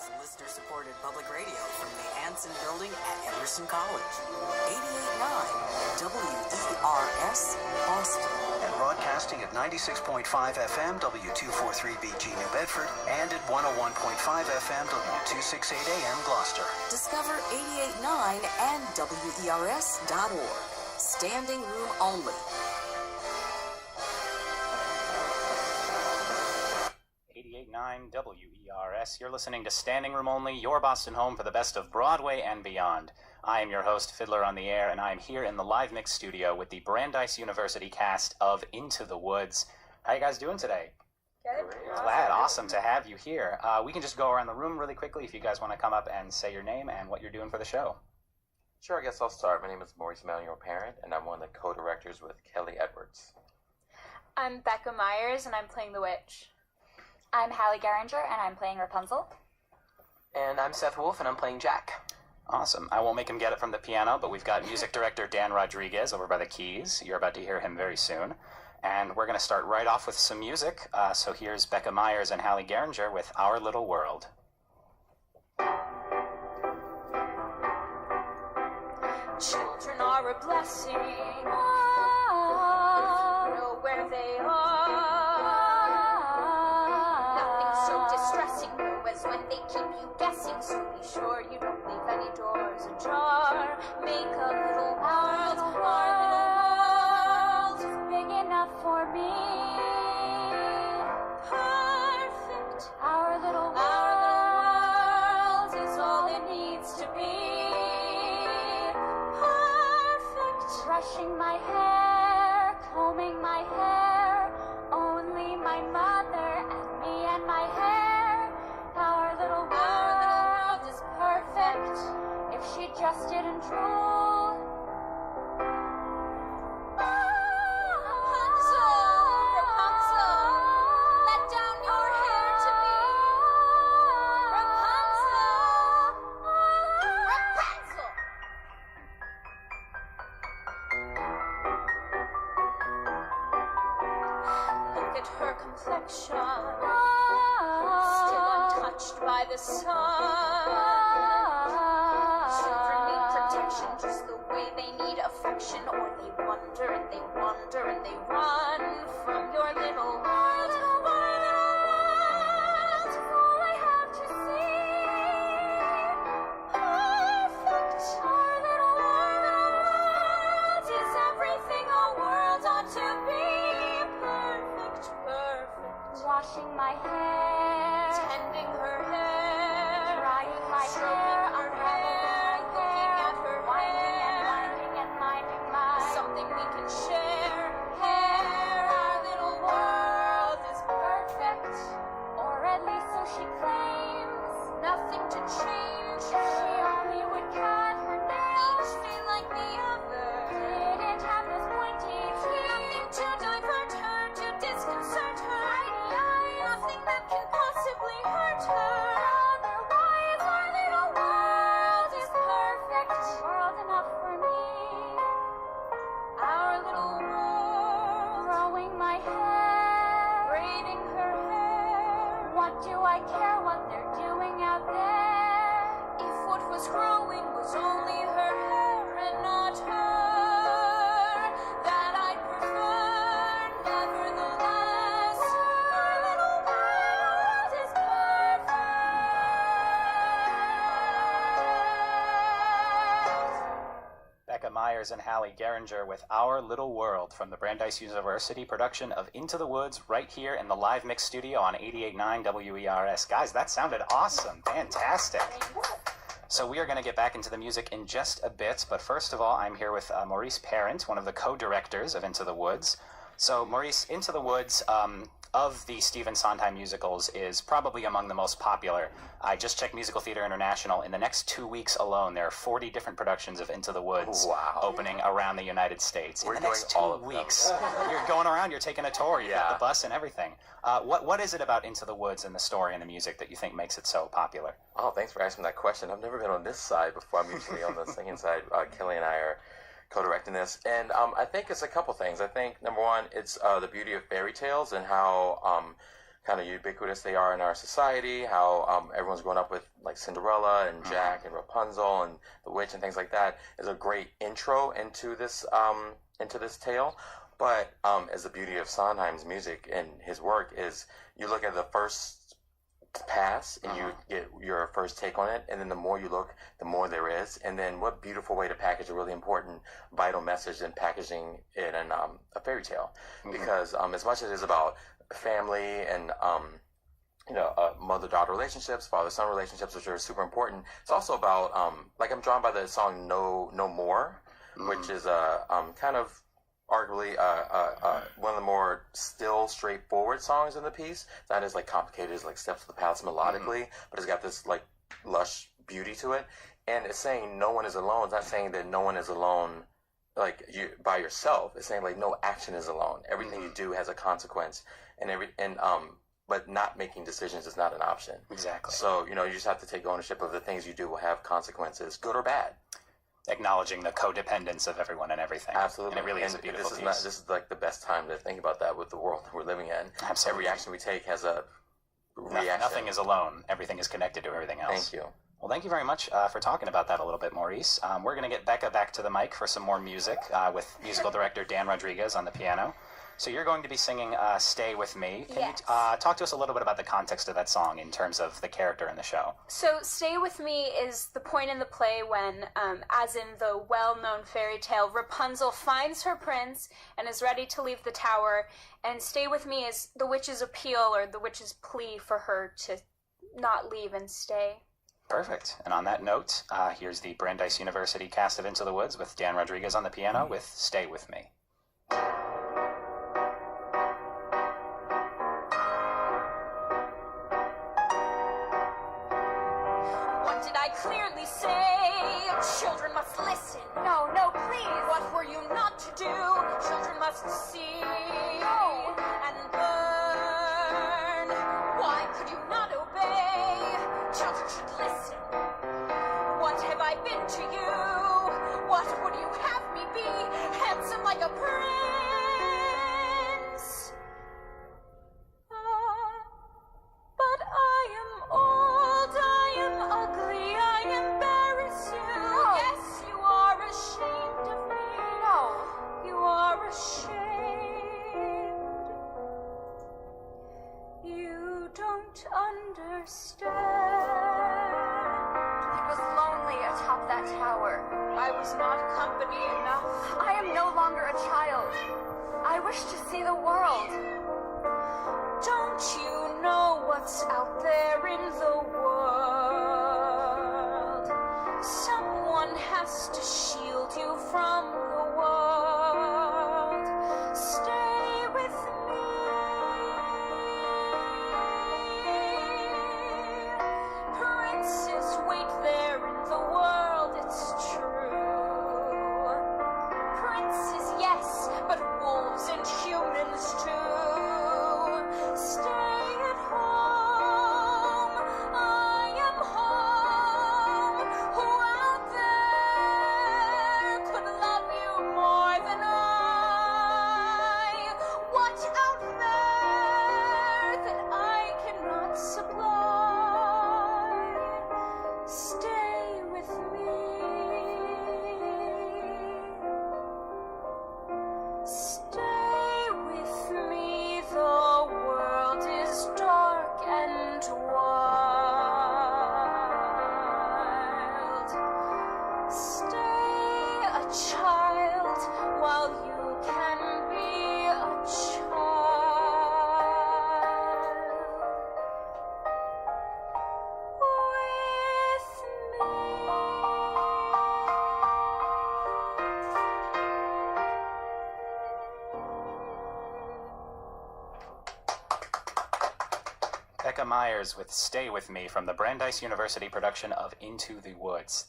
is listener-supported public radio from the Hanson Building at Emerson College. 88.9 WERS, Boston. And broadcasting at 96.5 FM W243BG New Bedford and at 101.5 FM W268 AM Gloucester. Discover 88.9 and WERS.org. Standing room only. 88.9 WERS. You're listening to Standing Room Only, your Boston home for the best of Broadway and beyond. I am your host, Fiddler on the Air, and I am here in the live mix studio with the Brandeis University cast of Into the Woods. How you guys doing today? Good. Glad. Awesome to have you here. We can just go around the room really quickly if you guys want to come up and say your name and what you're doing for the show. Sure, I guess I'll start. My name is Maurice Manuel Parent, and I'm one of the co-directors with Kelly Edwards. I'm Becca Myers, and I'm playing the witch. I'm Hallie Geringer, and I'm playing Rapunzel. And I'm Seth Wolf, and I'm playing Jack. Awesome. I won't make him get it from the piano, but we've got music director Dan Rodriguez over by the keys. You're about to hear him very soon. And we're going to start right off with some music. So here's Becca Myers and Hallie Geringer with Our Little World. Children are a blessing. If you know where they are. Nothing so distressing though as when they keep you guessing. So be sure you don't leave any doors ajar. Make a little world. Our little world is big enough for me. Perfect. Our little world is all it needs to be. Brushing my hair, combing my hair, only my mother and me and my hair. Our little world is perfect if she just didn't drool. Rapunzel, let down your hair to me. Rapunzel. Look at her complexion, still untouched by the sun. Children need protection just the way they need affection, or they wonder and they wonder and they run from your little world. Our little world is all I have to see. Perfect. Our little world is everything a world ought to be. Perfect. Washing my hair, tending her hair, drying my hair, unraveling looking at her winding and minding my something we can share. Hair, our little world is perfect, or at least so she claims. Nothing to change. If she only would cut her nails, each be like the other. Didn't have those pointy teeth. Nothing to divert her, to disconcert her. Nothing that can possibly hurt her. Otherwise, our little world is perfect. World enough for me. Our little world. Growing my hair. Braiding her hair. What do I care what they're doing out there? If what was growing was only her hair and not her, that I'd prefer. Nevertheless, our little world is perfect. Becca Myers and Hallie Geringer with Our Little World from the Brandeis University production of Into the Woods right here in the live mix studio on 88.9 WERS. Guys, that sounded awesome. Fantastic. So we are going to get back into the music in just a bit, but first of all, I'm here with Maurice Parent, one of the co-directors of Into the Woods. So Maurice, Into the Woods, of the Stephen Sondheim musicals, is probably among the most popular. I just checked Musical Theater International. In the next 2 weeks alone, there are 40 different productions of Into the Woods opening around the United States. We're in the next doing all 2 of weeks, you're going around, you're taking a tour, you've got Yeah. the bus and everything. What is it about Into the Woods and the story and the music that you think makes it so popular? Oh, thanks for asking that question. I've never been on this side before. I'm usually on the singing side. Kelly and I are co-directing this, and I think it's a couple things. I think number one, it's the beauty of fairy tales and how kind of ubiquitous they are in our society, how everyone's grown up with like Cinderella and Jack and Rapunzel and the witch and things like that, is a great intro into this tale. But as the beauty of Sondheim's music and his work is, you look at the first pass and you get your first take on it, and then the more you look, the more there is. And then what beautiful way to package a really important vital message than packaging it in a fairy tale. Because as much as it is about family and mother-daughter relationships, father-son relationships, which are super important, it's also about like I'm drawn by the song No More, which is kind of arguably one of the more still straightforward songs in the piece. It's not as like complicated as like Steps of the Palace melodically, but it's got this like lush beauty to it. And it's saying no one is alone. It's not saying that no one is alone like you by yourself. It's saying like no action is alone. Everything you do has a consequence, but not making decisions is not an option. Exactly. So you just have to take ownership of the things you do will have consequences, good or bad. Acknowledging the codependence of everyone and everything. Absolutely. And it really is a beautiful piece. This is like the best time to think about that with the world we're living in. Absolutely. Every action we take has a reaction. Nothing is alone. Everything is connected to everything else. Thank you. Well, thank you very much for talking about that a little bit, Maurice. We're going to get Becca back to the mic for some more music with musical director Dan Rodriguez on the piano. So you're going to be singing Stay With Me. Can you talk to us a little bit about the context of that song in terms of the character in the show? So Stay With Me is the point in the play when, as in the well-known fairy tale, Rapunzel finds her prince and is ready to leave the tower, and Stay With Me is the witch's appeal or the witch's plea for her to not leave and stay. Perfect. And on that note, here's the Brandeis University cast of Into the Woods with Dan Rodriguez on the piano with Stay With Me. Clearly say, children must listen. No, please. What were you not to do? Children must see. No. And learn. Why could you not obey? Children should listen. What have I been to you? What would you have me be? Handsome like a prince. But I am old, I am ugly, I embarrass you. No. Yes, you are ashamed of me. No. You are ashamed. You don't understand. It was lonely atop that tower. I was not company enough. I am no longer a child. I wish to see the world. Don't you know what's out there in the world? Someone has to shield you from the world. Stay with me. Princes wait there in the world, it's true. Princes, yes, but wolves and humans too. Stay at home, I am home. Who out there could love you more than I? What out there that I cannot supply? Stay with me. Stay with me, the world is dark and wild. Stay a child while you can be a child. With me. Becca Myers with Stay With Me from the Brandeis University production of Into the Woods.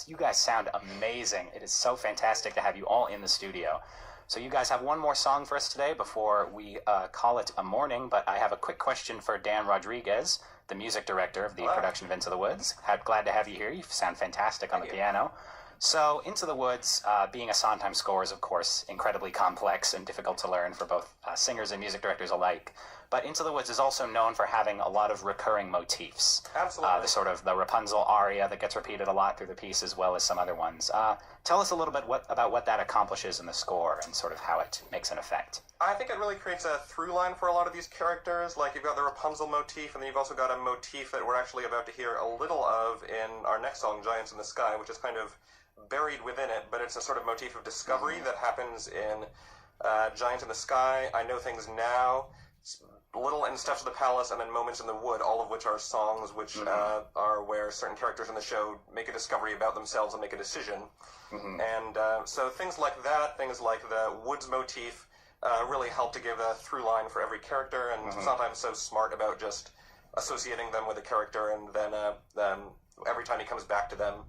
You guys sound amazing. It is so fantastic to have you all in the studio. So you guys have one more song for us today before we call it a morning, but I have a quick question for Dan Rodriguez, the music director of the production of Into the Woods. Glad to have you here. You sound fantastic on the piano. So Into the Woods, being a Sondheim score, is of course incredibly complex and difficult to learn for both singers and music directors alike. But Into the Woods is also known for having a lot of recurring motifs. Absolutely. The sort of the Rapunzel aria that gets repeated a lot through the piece, as well as some other ones. Tell us a little bit about what that accomplishes in the score and sort of how it makes an effect. I think it really creates a through line for a lot of these characters. Like, you've got the Rapunzel motif, and then you've also got a motif that we're actually about to hear a little of in our next song, Giants in the Sky, which is kind of buried within it, but it's a sort of motif of discovery that happens in Giants in the Sky, I Know Things Now, Little and Steps of the Palace, and then Moments in the Wood, all of which are songs which are where certain characters in the show make a discovery about themselves and make a decision. And so things like that, things like the Woods motif, really help to give a through line for every character, and sometimes so smart about just associating them with a character, and then every time he comes back to them,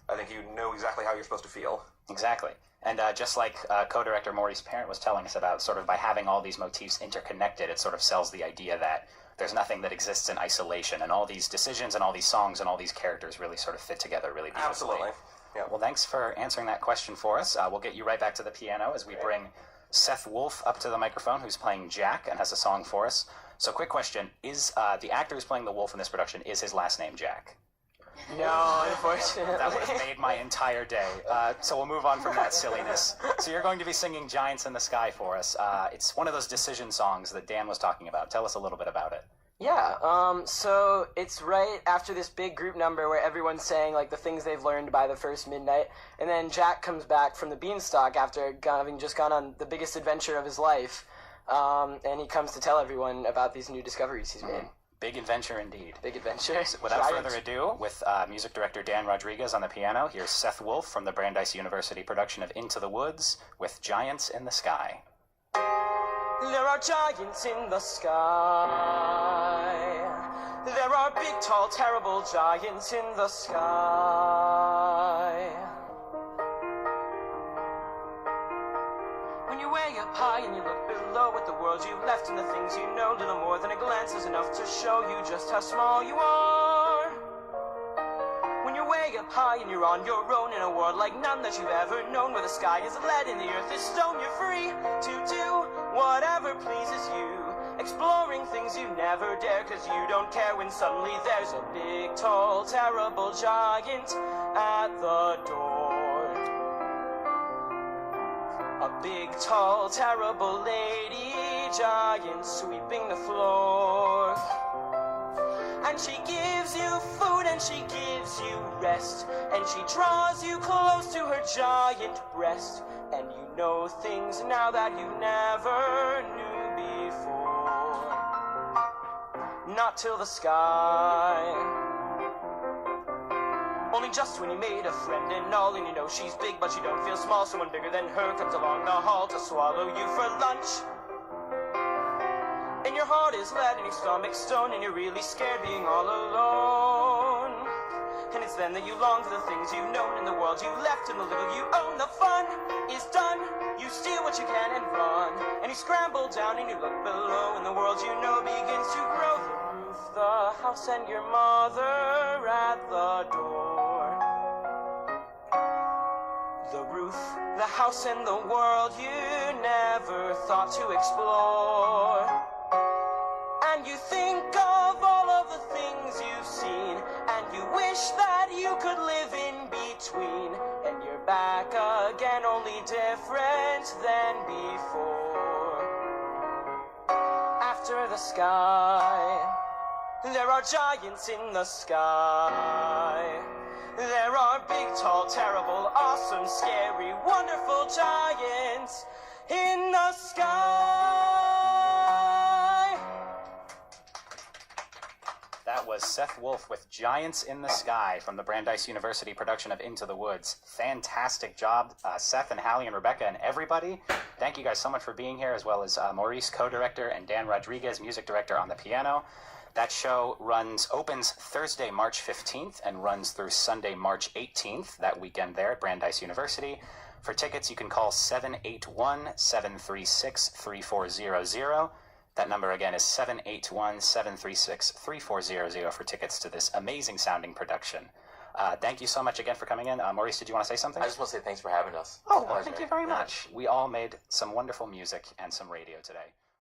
I think you know exactly how you're supposed to feel. Exactly. And just like co-director Maurice Parent was telling us about, sort of by having all these motifs interconnected, it sort of sells the idea that there's nothing that exists in isolation, and all these decisions and all these songs and all these characters really sort of fit together really beautifully. Absolutely. Yeah. Well, thanks for answering that question for us. We'll get you right back to the piano as we bring Seth Wolf up to the microphone, who's playing Jack and has a song for us. So quick question, is the actor who's playing the wolf in this production, is his last name Jack? No, unfortunately. That would have made my entire day. So we'll move on from that silliness. So you're going to be singing Giants in the Sky for us. It's one of those decision songs that Dan was talking about. Tell us a little bit about it. Yeah, so it's right after this big group number where everyone's saying, like, the things they've learned by the first midnight, and then Jack comes back from the beanstalk after having just gone on the biggest adventure of his life, and he comes to tell everyone about these new discoveries he's made. Big adventure indeed. Big adventure. So without further ado, with music director Dan Rodriguez on the piano, here's Seth Wolf from the Brandeis University production of Into the Woods with Giants in the Sky. There are giants in the sky. There are big, tall, terrible giants in the sky. When you way up high and you look below at the world you've left and the things you know, little more than a glance is enough to show you just how small you are. When you're way up high and you're on your own in a world like none that you've ever known, where the sky is lead and the earth is stone, you're free to do whatever pleases you, exploring things you never dare, cause you don't care when suddenly there's a big, tall, terrible giant at the door. A big, tall, terrible lady giant sweeping the floor. And she gives you food and she gives you rest, and she draws you close to her giant breast, and you know things now that you never knew before. Not till the sky. Only just when you made a friend and all, and you know she's big but you don't feel small, someone bigger than her comes along the hall to swallow you for lunch. And your heart is lead and your stomach stone, and you're really scared being all alone. And it's then that you long for the things you've known in the world you left and the little you own. The fun is done, you steal what you can and run, and you scramble down and you look below, and the world you know begins to grow. The roof, the house, and your mother at the door. The roof, the house, and the world you never thought to explore. And you think of all of the things you've seen, and you wish that you could live in between, and you're back again, only different than before. After the sky, there are giants in the sky. There are big, tall, terrible, awesome, scary, wonderful giants in the sky. That was Seth Wolf with Giants in the Sky from the Brandeis University production of Into the Woods. Fantastic job, Seth and Hallie and Rebecca and everybody. Thank you guys so much for being here, as well as Maurice, co-director, and Dan Rodriguez, music director on the piano. That show opens Thursday, March 15th and runs through Sunday, March 18th, that weekend there at Brandeis University. For tickets, you can call 781-736-3400. That number again is 781-736-3400 for tickets to this amazing sounding production. Thank you so much again for coming in. Maurice, did you want to say something? I just want to say thanks for having us. Oh, well, thank you very much. We all made some wonderful music and some radio today.